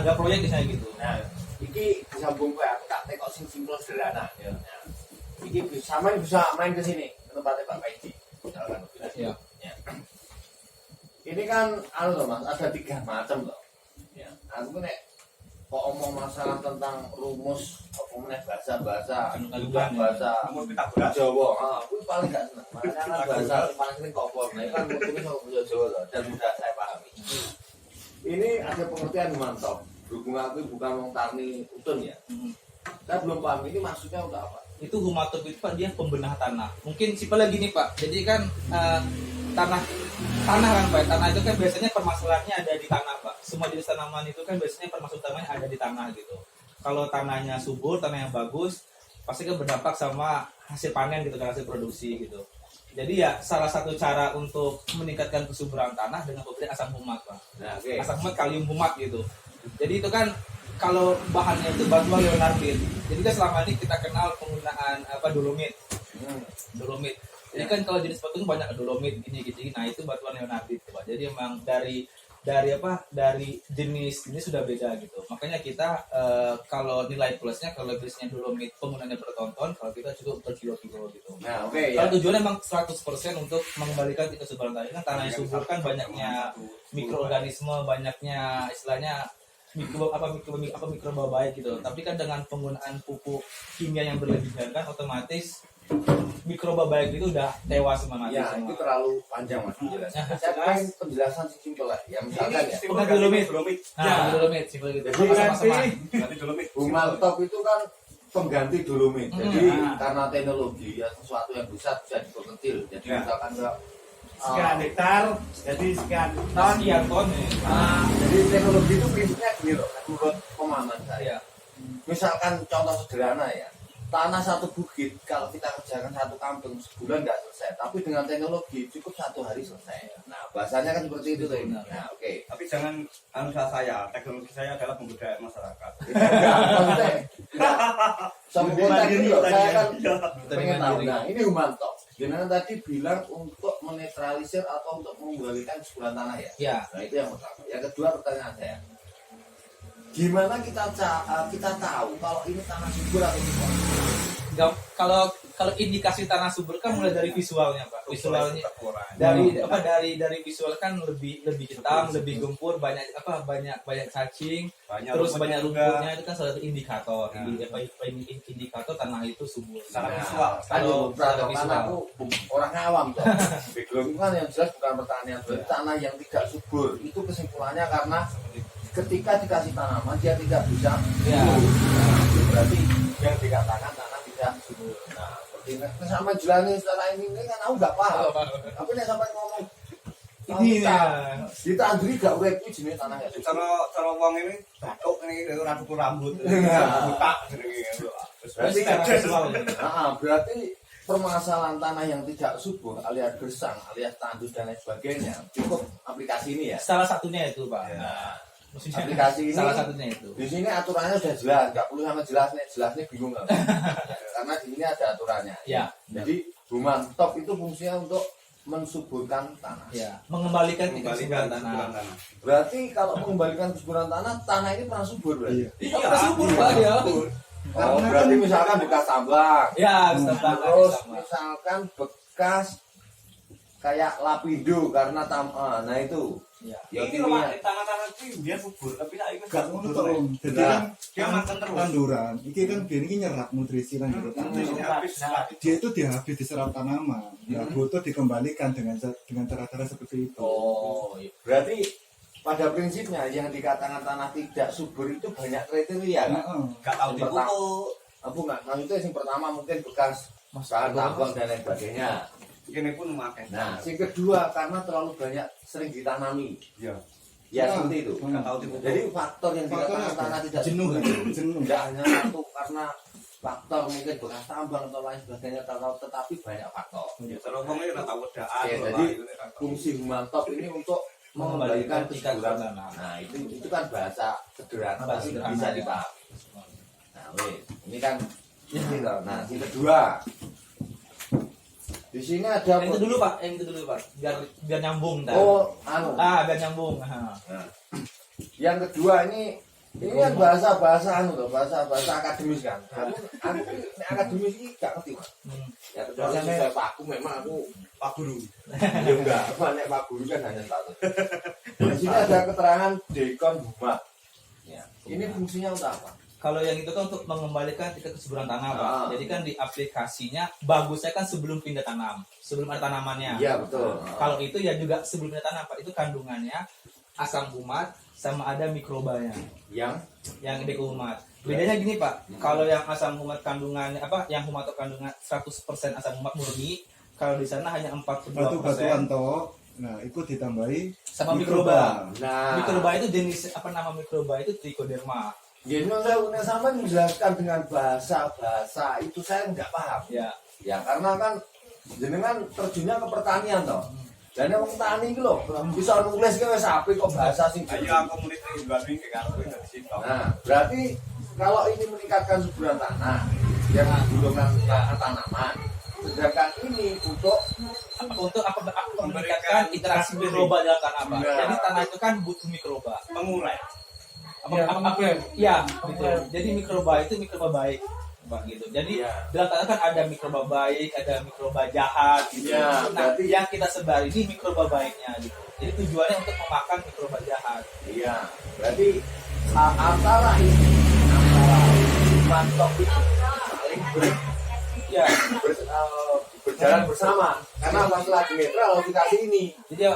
harga proyek misalnya gitu. Nah, iki disambung kowe aku tak tekok sing simpel sederhana ya. Nah, iki sampean bisa main ke sini ke tempatnya Pak Paiji. Misalkan Iya. ya. Ini kan loh Mas, ada 3 macam loh. Ya, aku nek kok omong masalah tentang rumus apa meneh bahasa-bahasa Kandungan bahasa Jawa. Aku paling gak seneng. Makanya kan bahasa paling sering kok nah kan mungkin sama bahasa Jawa loh dan mudah saya pahami. Ini ada pengertian mantap. Berhubung aku bukan wong tani utun ya. Saya belum paham ini maksudnya untuk apa. Itu humatop itu Pak, dia pembenah tanah. Mungkin simpelnya gini Pak. Jadi kan tanah kan Pak. Tanah itu kan biasanya permasalahannya ada di tanah Pak. Semua jenis tanaman itu kan biasanya permasalahan utamanya ada di tanah gitu. Kalau tanahnya subur, tanah yang bagus, pasti kan berdampak sama hasil panen gitu kan, hasil produksi gitu. Jadi ya salah satu cara untuk meningkatkan kesuburan tanah dengan pemberian asam humat Pak. Nah, okay. Asam humat, kalium humat gitu. Jadi itu kan kalau bahannya itu batu leonardit. Jadi kan selama ini kita kenal penggunaan dolomit. Dolomit. Jadi kan kalau jenis batu itu banyak dolomit gini. Nah, itu batuan leonardit Pak. Jadi emang dari jenis ini sudah beda gitu. Makanya kita kalau nilai plusnya, kalau biasanya dolomit penggunaannya bertonton, kalau kita cukup berkilo-kilo gitu. Nah, oke ya. Kalau tujuannya memang 100% untuk mengembalikan kesuburan tanah. Kan tanah yang subur kan banyaknya mikroorganisme, banyaknya istilahnya mikroba baik gitu. Tapi kan dengan penggunaan pupuk kimia yang berlebihan kan otomatis mikroba baik itu udah tewas semua mati. Ya, semua. itu terlalu panjang Mas penjelasan. Saya pengen penjelasan simpel lah. Ya misalkan ya. Dolomit. Nah, dolomit simpel gitu. Jadi Sama-sama. Ganti dolomit. Humaltop itu kan pengganti dolomit. Jadi karena teknologi ya sesuatu yang bisa diperkecil. Jadi misalkan enggak Sekian hektar, jadi sekian ton. Sekian ton. jadi teknologi itu prinsipnya gini loh, menurut pemahaman saya. Ya. Misalkan contoh sederhana ya, tanah satu bukit kalau kita kerjakan satu kampung sebulan nggak selesai, tapi dengan teknologi cukup 1 hari selesai. Nah bahasanya kan seperti itu tuh. Nah oke. Tapi jangan analisa saya, teknologi saya adalah pemberdayaan masyarakat. Maksudnya, sama konteks itu loh, saya kan pengen tahu. Nah ini Humanto, jenengan tadi bilang untuk menetralisir atau untuk mengembalikan kesuburan tanah ya. Ya. Nah itu yang pertama. Yang kedua pertanyaan saya, gimana kita tahu kalau ini tanah subur atau tidak? Kalau indikasi tanah subur kan mulai dari visualnya Pak. Visualnya dari visual kan lebih hitam, lebih gempur, banyak cacing, terus banyak rumputnya, itu kan salah satu indikator. Indikator tanah itu subur. Secara visual. Kalau aku orang awam tuh. Background kan yang jelas bukan pertanian. Tanah yang tidak subur itu kesimpulannya karena ketika dikasih tanaman dia tidak bisa subur. Berarti yang dikatakan tanah tidak subur. Nah, seperti sama jelani secara ini kan aku nggak paham. Tapi nih sampai ngomong Ini kita andri gak urip iki jenenge tanah ya. Cara wong ini batuk ini ora cukur rambut. Butak jenenge. Berarti permasalahan tanah yang tidak subur alias gersang, alias tandus dan lain sebagainya cukup aplikasi ini ya. salah satunya itu Pak. Nah, Maksudnya aplikasi ini salah satunya itu. di sini aturannya sudah jelas, nggak perlu sama jelasnya bingung nggak? Karena di sini ada aturannya. Ya. Jadi Humanto itu fungsinya untuk mensuburkan tanah. Ya, mengembalikan kesuburan tanah. Berarti kalau mengembalikan kesuburan tanah ini pernah subur berarti. Iya, subur Pak ya. Oh, berarti misalkan bekas tambang. Ya, tambang. Terus misalkan bekas kayak lapindo karena nah itu. Ya. Ini tanah-tanah itu dia subur, tapi lah itu gak ngono to. Dadi kan dia makan terus. tanduran. Iki kan dia ini nyerap nutrisi lan gitu. Dia itu habis diserap tanaman. Nah, butuh dikembalikan dengan cara-cara seperti itu. Oh, berarti pada prinsipnya yang dikatakan tanah tidak subur itu banyak kriteria kan? Gak tahu dipupuk. Aku nggak, itu yang pertama mungkin bekas bahan tambang dan lain sebagainya. Ini pun memakai. Nah, yang kedua karena terlalu banyak sering ditanami. Ya. Ya seperti itu. Gak tahu dipupuk. Jadi faktor yang dikatakan tanah tidak jenuh kan? Jenuh. Tidak hanya satu karena faktor mungkin bekas tambang atau lain sebagainya, tetapi banyak faktor. Ya, kalau ngomongnya udah tahu wedaan. Jadi fungsi Humanto ini untuk mengembalikan kesuburan tanah. Nah, itu kan bahasa sederhana tapi bisa dipahami. Nah, ini kan nah, yang kedua. Di sini ada Yang itu dulu Pak, biar nyambung dah. Oh, biar nyambung. Nah. Yang kedua ini Ini kan bahasa anu loh, bahasa akademis kan. Aku akademis ini gak ngerti Mas. Ya kecuali saya Pak Guru memang aku Pak Guru. ya enggak, nek Pak Guru kan hanya satu. Di sini ada keterangan dekon Buma. Ya, ini fungsinya untuk apa? Kalau yang itu kan untuk mengembalikan tingkat kesuburan tanah, Pak. Ah. Jadi kan di aplikasinya bagusnya kan sebelum pindah tanam, sebelum ada tanamannya. Iya betul. Kalau itu ya juga sebelum pindah tanam, Pak. Itu kandungannya asam humat sama ada mikrobanya yang dekumat. Bedanya gini, Pak. Kalau yang asam humat kandungannya yang humat atau kandungan 100% asam humat murni, kalau di sana hanya 42%. Batu-batuan toh. Nah, itu ditambahi Sama mikroba. Nah, Mikroba itu jenis nama mikroba itu trichoderma. jadi saya sama menjelaskan dengan bahasa itu saya nggak paham. Ya. Ya karena kan jenengan terjunnya ke pertanian toh. Dan yang petani itu loh, bisa nulis ke sapi kok bahasa sing. Ayo aku murid Ibrahim ke kantor dari situ. Nah, berarti kalau ini meningkatkan suburan tanah, yang menggunakan tanaman, sedangkan ini untuk meningkatkan interaksi mikroba dalam tanah, Pak. Nah. Jadi tanah itu kan butuh mikroba. Mengurai. Ya, gitu. Jadi mikroba itu mikroba baik, Pak, gitu. Jadi Ya. dalam tanah kan ada mikroba baik, ada mikroba jahat, gitu. Ya, Nah, berarti- yang kita sebar ini mikroba baiknya, gitu. Jadi tujuannya untuk memakan mikroba jahat. iya, berarti antara mantok itu saling Ya, berjalan bersama. Karena masalah di netral dikasih ini. jadi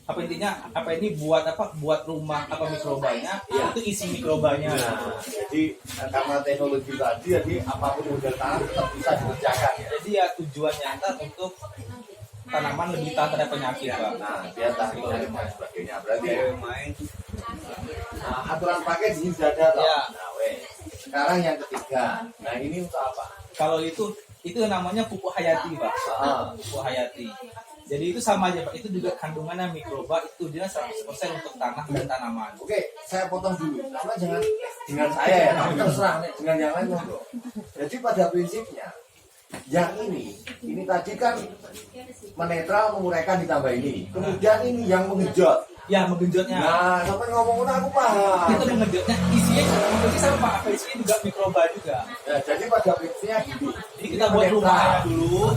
apa intinya? Ini buat rumah mikrobanya? Ya. Itu isi mikrobanya. Nah, jadi karena teknologi tadi, jadi apapun model tanah tetap bisa dikerjakan ya. Jadi ya tujuannya ntar untuk tanaman lebih tahan terhadap penyakit, Pak. Nah, dia tahan penyakit dan sebagainya. Berarti Main. aturan pakai di sini sudah ada toh. Ya. Nah, sekarang yang ketiga. Nah, ini untuk apa? Kalau itu namanya pupuk hayati, Pak. Pupuk hayati. Jadi itu sama aja, Pak. Itu juga kandungannya mikroba, itu dia 100% untuk tanah dan tanaman. Oke, saya potong dulu. Karena jangan dengan saya ya, tapi terserah nih, dengan yang lain monggo. Jadi pada prinsipnya yang ini tadi kan menetral, menguraikan ditambah ini. Kemudian ini yang mengejot. Ya, menggenjotnya. Nah, sampai ngomong aku paham. Itu menggenjotnya isinya sama, Pak. Apa isinya juga mikroba juga. Ya, jadi pada prinsipnya gini. Jadi kita buat rumahnya dulu,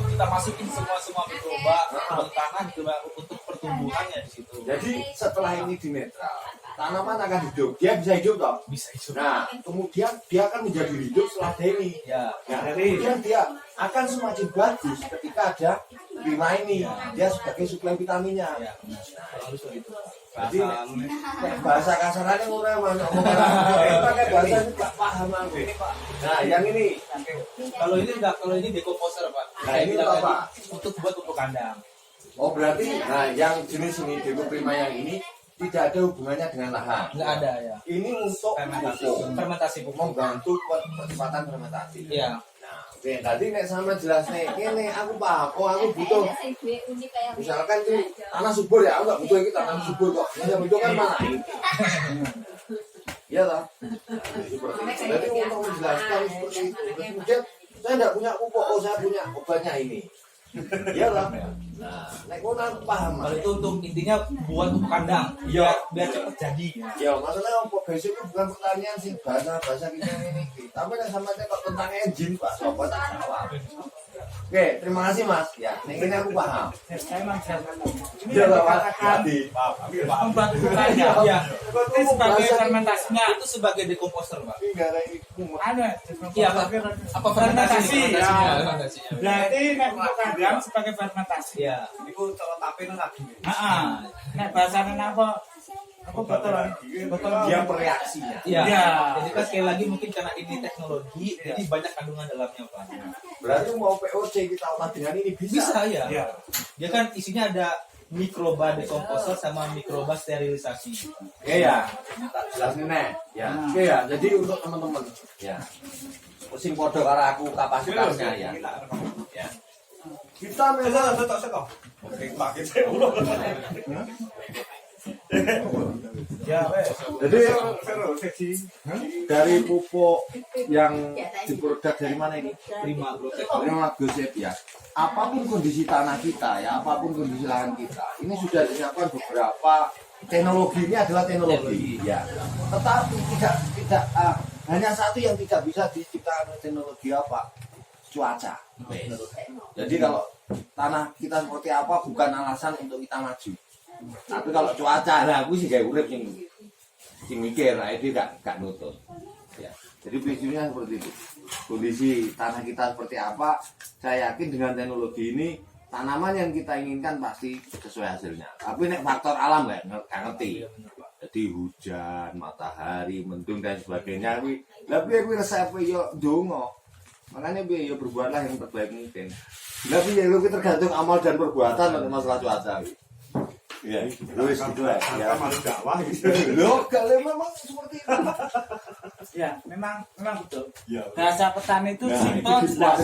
kita masukin semua mikroba ke tanah gitu, Pak, untuk pertumbuhannya di situ. Jadi setelah ini di netral, tanaman akan hidup. Dia bisa hidup toh. Bisa itu. Nah, kemudian dia akan menjadi hidup setelah ini. Ya. Nah, kemudian dia akan semakin bagus ketika ada prima ini. Dia sebagai suplemen vitaminnya. Ya. Harus begitu. Jadi bahasa kasarannya orang pakai bahasa itu nggak paham aku. Nah, yang ini Kalau ini enggak, kalau ini decomposer, Pak. Nah, Saya ini bilang apa? tadi, untuk buat pupuk kandang. oh berarti nah yang jenis ini Depo Prima yang ini tidak ada hubungannya dengan lahan. Enggak ada ya. Ini untuk Fermentasi pupuk. membantu percepatan fermentasi. Iya. Nah, oke, tadi nek sama jelas nih, ini aku paham. Oh, aku butuh. Misalkan ini tanah subur ya, aku nggak butuh ini tanah subur kok. Yang butuh kan mana? Iya lah. Jadi untuk menjelaskan seperti itu. Kemudian saya tidak punya pupuk, oh saya punya obatnya ini. Iya lah. Nah, nek kono aku paham. Kalau itu untuk intinya buat pupuk kandang. Iya. Biar cepat jadi. Ya, maksudnya apa basic itu bukan pertanian sih, bahasa kita ini. Tapi yang sama kok tentang engine, Pak. Sobat tak jawab. Oke, terima kasih Mas. Ya, ini aku paham. Iya, Pak. Jadi, Membantu saya. Iya. Itu sebagai fermentasinya. Itu sebagai decomposer, Pak. enggak ada ini. Ada. Iya, Pak. Apa fermentasi? Ya. Fermentasinya. Berarti nek untuk kandang sebagai fermentasi. Iya. Iku cara tape nang lagi. Heeh. Nek bahasanya apa? Aku betul. Betul. Dia bereaksinya. Iya. Iya. Jadi kan sekali lagi mungkin karena ini teknologi, jadi banyak kandungan dalamnya, Pak. Berarti mau POC kita olah dengan ini bisa. Bisa ya. Iya. Dia kan isinya ada mikroba decomposer sama mikroba sterilisasi. Oke ya. Tak jelasin nih. Ya. Oke ya. Jadi untuk teman-teman, ya. Sing podo karo aku kapasitasnya ya. Ya. Kita memang Oke, pakai saya ulo. ya, jadi dari pupuk yang diproduk dari mana ini? Prima Grosep. Prima Grosep ya. Apapun kondisi tanah kita ya, apapun kondisi lahan kita, ini sudah disiapkan beberapa teknologi ini adalah teknologi, ya. Tetapi tidak hanya satu yang tidak bisa diciptakan oleh teknologi apa? Cuaca. Jadi kalau tanah kita seperti apa bukan alasan untuk kita maju. Tapi kalau cuaca, lah aku sih kayak urip sing mikir, nah itu gak nutut. Ya. Jadi prinsipnya seperti itu. Kondisi tanah kita seperti apa, saya yakin dengan teknologi ini tanaman yang kita inginkan pasti sesuai hasilnya. Tapi nek faktor alam nggak ngerti. Jadi hujan, matahari, mendung dan sebagainya. Tapi aku resep yo dongo. Makanya yo berbuatlah yang terbaik mungkin. Tapi ya lu tergantung amal dan perbuatan untuk masalah cuaca. Ya, terus gitu lah. Ya, malu dakwah gitu. loh, kalau memang seperti itu. Ya, memang betul. Ya. Bahasa petani itu Nah, simpel itu jelas.